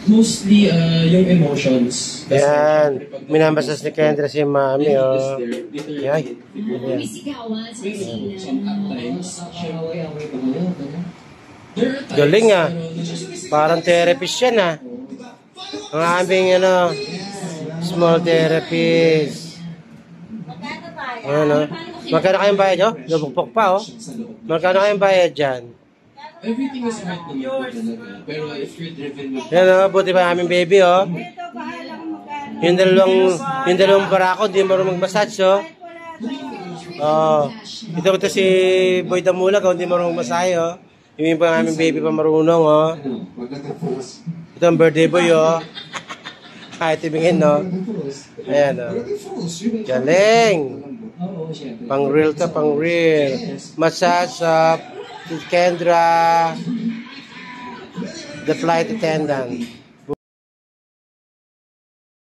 Mostly, yung emotions. Yan. Minambasas ni Kendra si Mami, oh. Yan. Galing, ah. Parang therapist yan, ah. Ang aming, small therapist. Ano? Magkano kayong bayad, oh? Lubukpok pa, oh. Magkano kayong bayad dyan? Everything is right naman po talaga. Pero if you're driven with... Yan, oh. Buti pa aming baby, oh. Yung dalawang barako, hindi marunong mag-massage, oh. Oh. Ito si Boy Damulag, oh. Hindi marunong mag-massage, oh. Yung pa aming baby pa marunong, oh. Ito ang birthday boy, oh. Kahit ibingin, no? Ayan, oh. Galing! Pang real to, pang real. Massage of Kendra, the flight attendant.